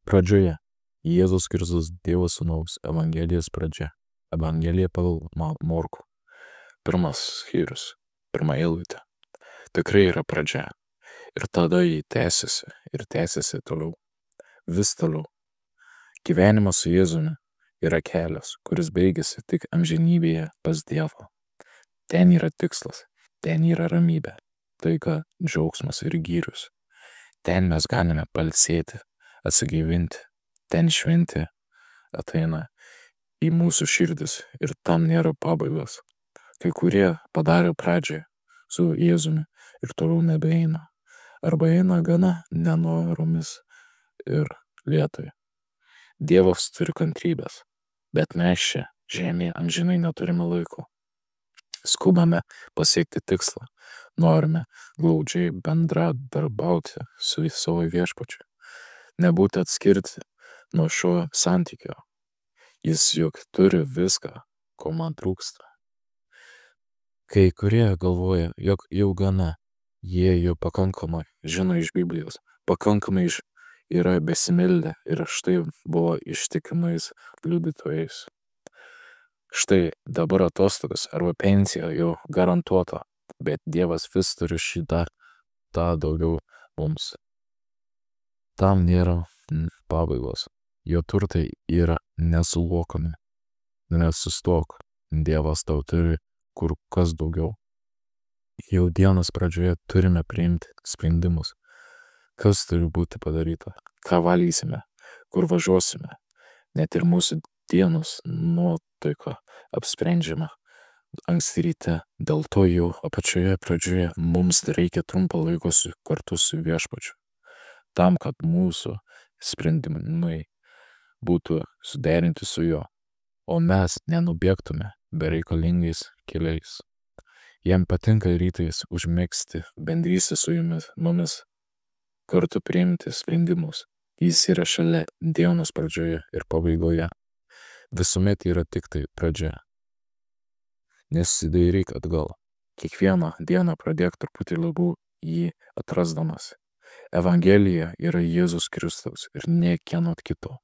Pradžioje Jėzus Kristus Dievo Sūnaus Evangelijos pradžia. Evangelija pagal Morkų. Pirmas skyrius, pirma eilutė. Tikrai yra pradžia. Ir tada jį tęsiasi toliau. Vis toliau. Gyvenimas su Jėzumi yra kelias, kuris baigėsi tik amžinybėje pas Dievą. Ten yra tikslas, ten yra ramybė, taika, džiaugsmas ir gyrius. Ten mes galime pailsėti, atsigaivinti. Ten šventė ateina į mūsų širdis ir tam nėra pabaigos. Kai kurie padarė pradžią su Jėzumi ir toliau nebeeina. Arba eina gana nenoromis ir lėtai. Dievas turi kantrybės, bet mes čia žemėje amžinai neturime laiko. Skubame pasiekti tikslą. Norime glaudžiai bendradarbiauti su savo viešpačiu. Nebūti atskirti nuo šio santykio. Jis juk turi viską, ko man trūksta. Kai kurie galvoja, jog jau gana, jie jau pakankamai žino iš Biblijos, pakankamai yra besimildę ir štai buvo ištikimais liudytojais. Štai dabar atostogas arba pensija jau garantuota, bet Dievas vis turi šitą daugiau mums. Tam nėra pabaigos. Jo turtai yra nesuvokiami. Nesustok, Dievas tau turi kur kas daugiau. Jau dienos pradžioje turime priimti sprendimus. Kas turi būti padaryta, ką valysime, kur važiuosime. Net ir mūsų dienos nuotaika apsprendžiama anksti ryte. Dėl to jau apačioje pradžioje mums reikia trumpą laiko kartu su viešpačiu. Tam, kad mūsų sprendimai būtų suderinti su juo, o mes nenubėgtume bereikalingais keliais. Jam patinka rytais užmegzti bendrystę su mumis, kartu priimti sprendimus. Jis yra šalia dienos pradžioje ir pabaigoje. Visuomet yra tik tai pradžia. Nesidairyk atgal. Kiekvieną dieną pradėk truputį labiau jį atrasdamas. Evangelija yra Jėzus Kristus ir ne kieno kito.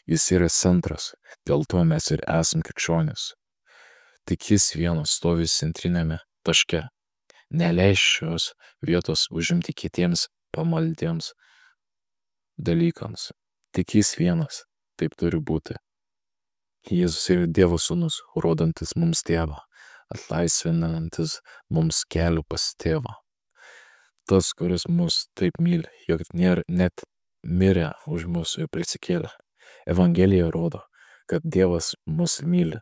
Jis yra centras, dėl to mes ir esam krikščionys. Tik jis vienas stovi centrinėme taške. Neleis šios vietos užimti kitiems pamaldiems dalykams. Tik jis vienas, taip turi būti. Jėzus yra Dievo Sūnus, rodantis mums Tėvą, atlaisvinantis mums kelių pas Tėvą. Tas, kuris mus taip myli, jog net mirė už mus ir prisikėlė. Evangelija rodo, kad Dievas mus myli,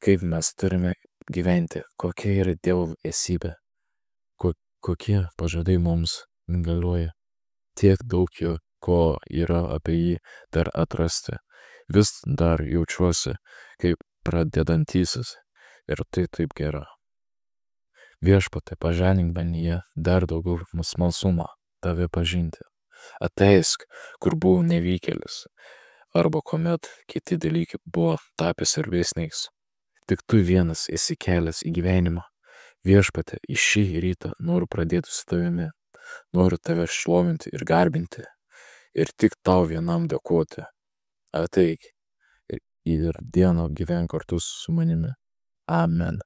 kaip mes turime gyventi, kokia yra Dievo esybė, kokie pažadai mums galioja. Tiek daug jo, ko yra apie jį dar atrasti. Vis dar jaučiuosi kaip pradedantysis ir tai taip gera. Viešpatie, paženink manyje dar daugiau smalsumą tave pažinti. Ateisk, kur buvau nevykėlis, arba kuomet kiti dalykai buvo tapę svarbesniais. Tik tu vienas esi kelias į gyvenimą. Viešpatie, į šį rytą noriu pradėti su tavimi. Noriu tave šlovinti ir garbinti. Ir tik tau vienam dėkoti. Ateik ir dieną gyvenk kartu su manimi. Amen.